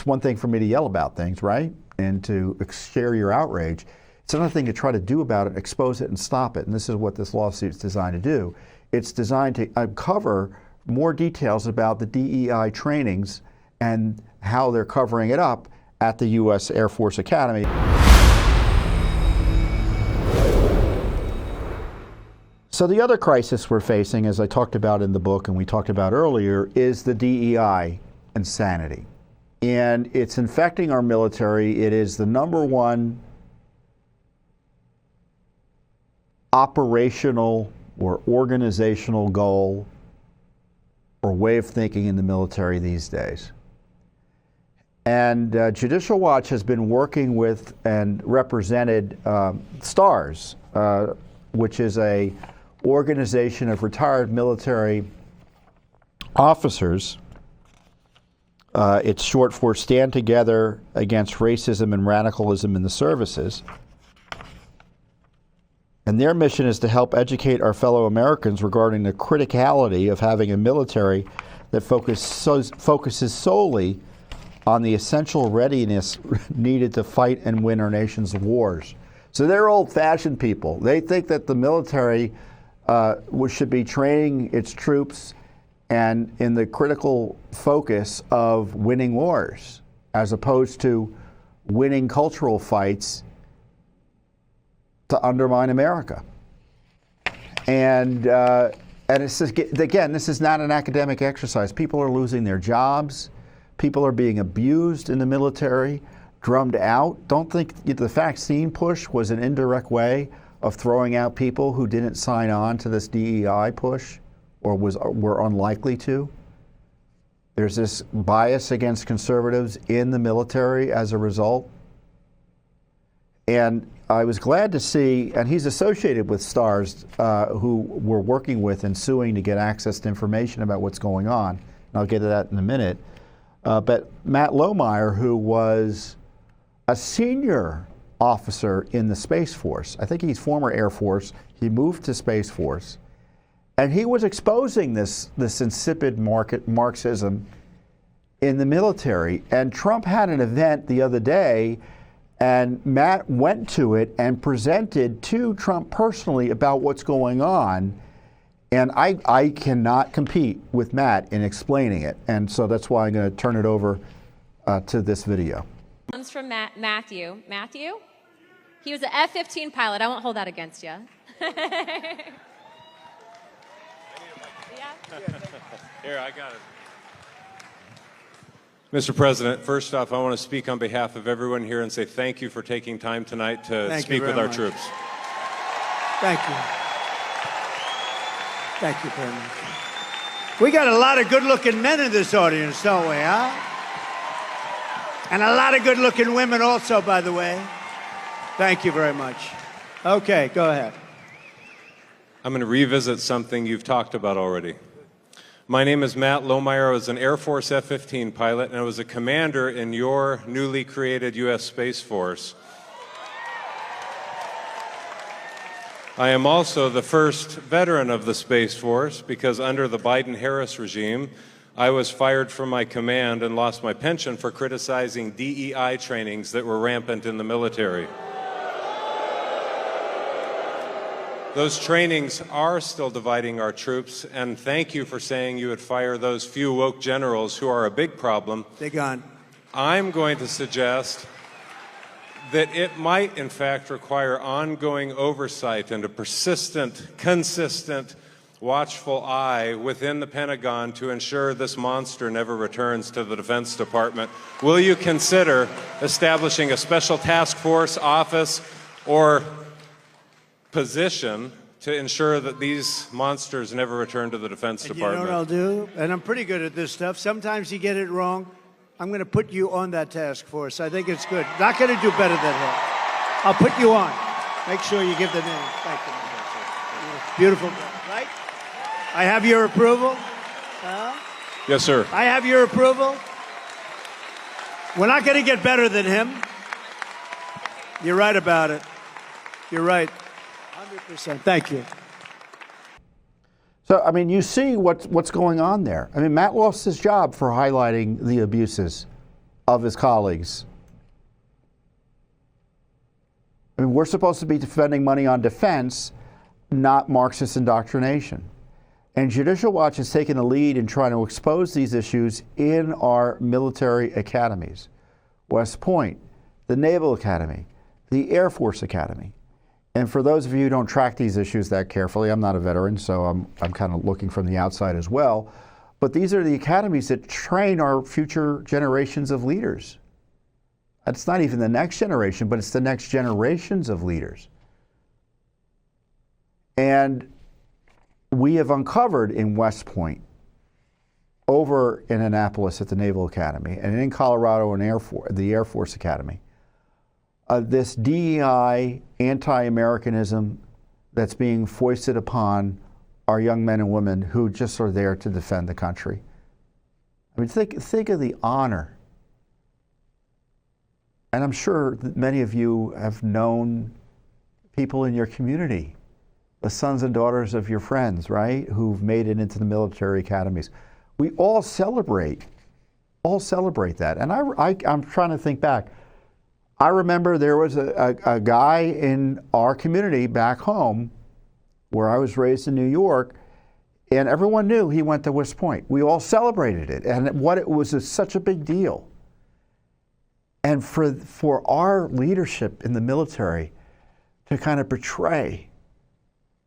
it's one thing for me to yell about things, right? And to share your outrage. It's another thing to try to do about it, expose it, and stop it. And this is what this lawsuit's designed to do. It's designed to uncover more details about the DEI trainings and how they're covering it up at the U.S. Air Force Academy. So the other crisis we're facing, as I talked about in the book and we talked about earlier, is the DEI insanity. And it's infecting our military. It is the #1 operational or organizational goal or way of thinking in the military these days. And Judicial Watch has been working with and represented STARS, which is a organization of retired military officers. It's short for Stand Together Against Racism and Radicalism in the Services. And their mission is to help educate our fellow Americans regarding the criticality of having a military that focuses solely on the essential readiness needed to fight and win our nation's wars. So they're old-fashioned people. They think that the military should be training its troops and in the critical focus of winning wars, as opposed to winning cultural fights to undermine America. And it's just, again, this is not an academic exercise. People are losing their jobs. People are being abused in the military, drummed out. Don't think the vaccine push was an indirect way of throwing out people who didn't sign on to this DEI push or were unlikely to. There's this bias against conservatives in the military as a result. And I was glad to see, and he's associated with STARS, who we're working with and suing to get access to information about what's going on. And I'll get to that in a minute. But Matt Lohmeier, who was a senior officer in the Space Force, I think he's former Air Force, he moved to Space Force, and he was exposing this insipid Marxism in the military. And Trump had an event the other day, and Matt went to it and presented to Trump personally about what's going on. And I cannot compete with Matt in explaining it. And so that's why I'm going to turn it over to this video. Comes from Matthew. Matthew? He was an F-15 pilot. I won't hold that against you. Here, I got it. Mr. President, first off, I want to speak on behalf of everyone here and say thank you for taking time tonight to speak with our troops. Thank you. Thank you very much. We got a lot of good-looking men in this audience, don't we, huh? And a lot of good-looking women also, by the way. Thank you very much. Okay, go ahead. I'm going to revisit something you've talked about already. My name is Matt Lohmeier. I was an Air Force F-15 pilot, and I was a commander in your newly created U.S. Space Force. I am also the first veteran of the Space Force because under the Biden-Harris regime, I was fired from my command and lost my pension for criticizing DEI trainings that were rampant in the military. Those trainings are still dividing our troops, and thank you for saying you would fire those few woke generals who are a big problem. They're gone. I'm going to suggest that it might, in fact, require ongoing oversight and a persistent, consistent, watchful eye within the Pentagon to ensure this monster never returns to the Defense Department. Will you consider establishing a special task force, office, or position to ensure that these monsters never return to the Defense Department? You know what I'll do? And I'm pretty good at this stuff. Sometimes you get it wrong. I'm going to put you on that task force. I think it's good. Not going to do better than him. I'll put you on. Make sure you give the name. Thank you. Beautiful. Right? I have your approval? Yes, sir. I have your approval? We're not going to get better than him. You're right about it. You're right. 100%. Thank you. So, I mean, you see what's going on there. I mean, Matt lost his job for highlighting the abuses of his colleagues. I mean, we're supposed to be spending money on defense, not Marxist indoctrination. And Judicial Watch has taken the lead in trying to expose these issues in our military academies. West Point, the Naval Academy, the Air Force Academy. And for those of you who don't track these issues that carefully, I'm not a veteran, so I'm kind of looking from the outside as well. But these are the academies that train our future generations of leaders. It's not even the next generation, but it's the next generations of leaders. And we have uncovered in West Point, over in Annapolis at the Naval Academy, and in Colorado and the Air Force Academy, this DEI anti-Americanism that's being foisted upon our young men and women who just are there to defend the country. I mean, think of the honor. And I'm sure that many of you have known people in your community, the sons and daughters of your friends, right, who've made it into the military academies. We all celebrate that. And I'm trying to think back. I remember there was a guy in our community back home where I was raised in New York, and everyone knew he went to West Point. We all celebrated it, and what it was such a big deal. And for our leadership in the military to kind of portray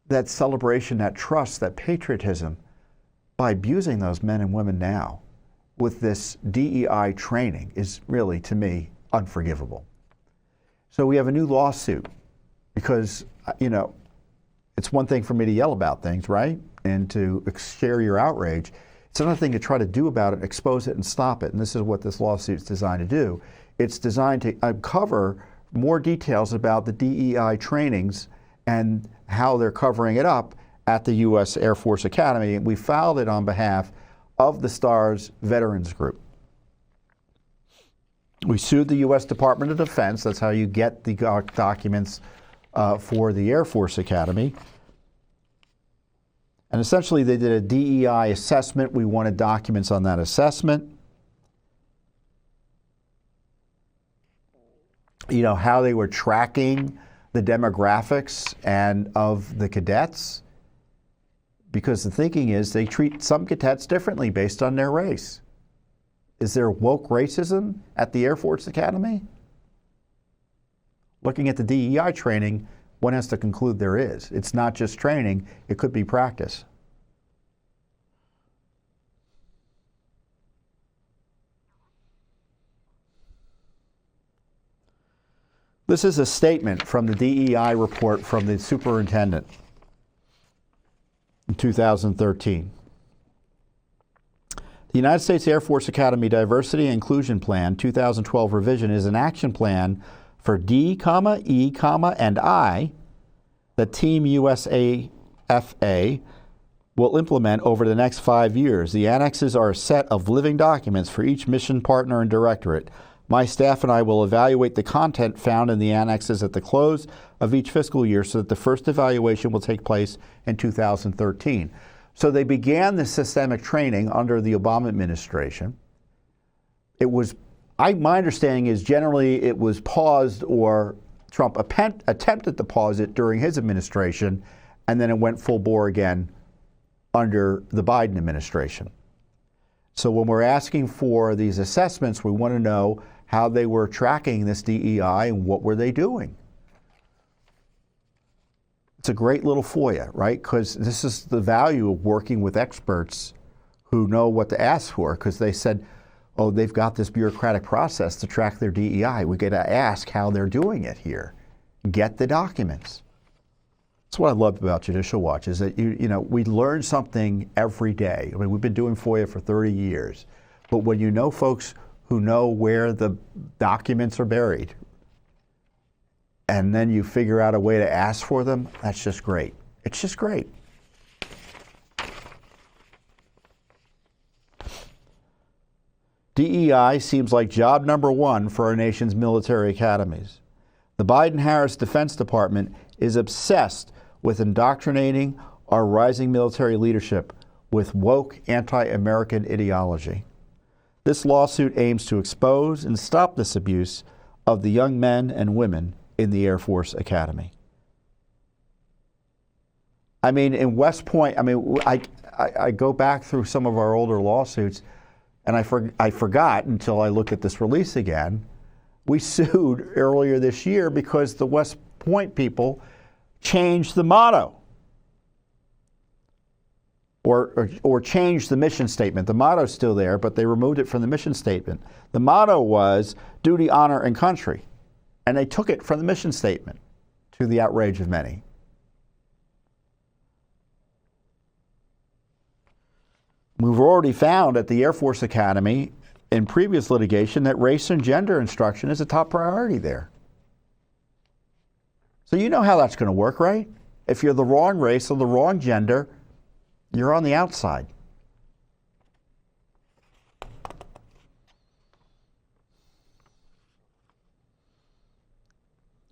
that celebration, that trust, that patriotism by abusing those men and women now with this DEI training is really, to me, unforgivable. So we have a new lawsuit because, you know, it's one thing for me to yell about things, right? And to share your outrage. It's another thing to try to do about it, expose it, and stop it. And this is what this lawsuit is designed to do. It's designed to uncover more details about the DEI trainings and how they're covering it up at the U.S. Air Force Academy. We filed it on behalf of the STARS Veterans Group. We sued the U.S. Department of Defense. That's how you get the documents for the Air Force Academy. And essentially, they did a DEI assessment. We wanted documents on that assessment. You know, how they were tracking the demographics and of the cadets. Because the thinking is they treat some cadets differently based on their race. Is there woke racism at the Air Force Academy? Looking at the DEI training, one has to conclude there is. It's not just training, it could be practice. This is a statement from the DEI report from the superintendent in 2013. The United States Air Force Academy Diversity and Inclusion Plan 2012 revision is an action plan for D, E, and I that Team USAFA will implement over the next 5 years. The annexes are a set of living documents for each mission partner and directorate. My staff and I will evaluate the content found in the annexes at the close of each fiscal year so that the first evaluation will take place in 2013. So they began the systemic training under the Obama administration. It was, my understanding is generally it was paused, or Trump attempted to pause it during his administration, and then it went full bore again under the Biden administration. So when we're asking for these assessments, we want to know how they were tracking this DEI and what were they doing. It's a great little FOIA, right? Because this is the value of working with experts who know what to ask for, because they said, oh, they've got this bureaucratic process to track their DEI. We got to ask how they're doing it here. Get the documents. That's what I love about Judicial Watch, is that you know, we learn something every day. I mean, we've been doing FOIA for 30 years, but when you know folks who know where the documents are buried, and then you figure out a way to ask for them, that's just great. It's just great. DEI seems like job number one for our nation's military academies. The Biden-Harris Defense Department is obsessed with indoctrinating our rising military leadership with woke anti-American ideology. This lawsuit aims to expose and stop this abuse of the young men and women in the Air Force Academy. I mean, in West Point, I mean, I go back through some of our older lawsuits, and I forgot until I looked at this release again. We sued earlier this year because the West Point people changed the motto. Or changed the mission statement. The motto's still there, but they removed it from the mission statement. The motto was duty, honor, and country. And they took it from the mission statement, to the outrage of many. We've already found at the Air Force Academy in previous litigation that race and gender instruction is a top priority there. So you know how that's going to work, right? If you're the wrong race or the wrong gender, you're on the outside.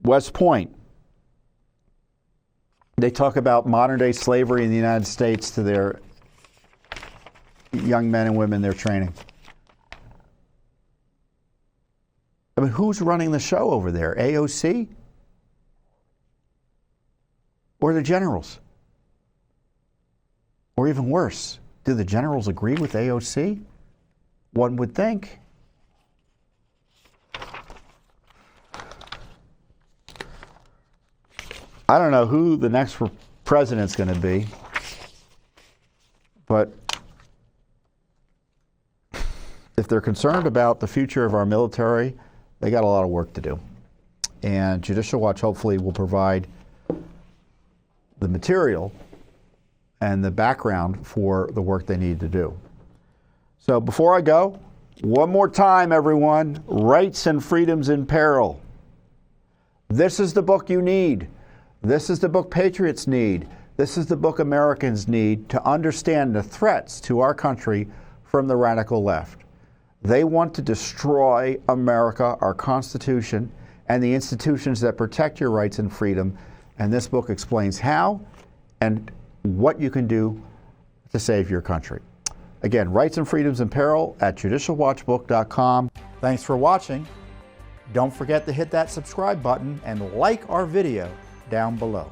West Point. They talk about modern day slavery in the United States to their young men and women they're training. I mean, who's running the show over there? AOC? Or the generals? Or even worse, do the generals agree with AOC? One would think. I don't know who the next president's going to be, but if they're concerned about the future of our military, they got a lot of work to do. And Judicial Watch hopefully will provide the material and the background for the work they need to do. So before I go, one more time, everyone, Rights and Freedoms in Peril. This is the book you need. This is the book patriots need. This is the book Americans need to understand the threats to our country from the radical left. They want to destroy America, our Constitution, and the institutions that protect your rights and freedom. And this book explains how and what you can do to save your country. Again, Rights and Freedoms in Peril at judicialwatchbook.com. Thanks for watching. Don't forget to hit that subscribe button and like our video down below.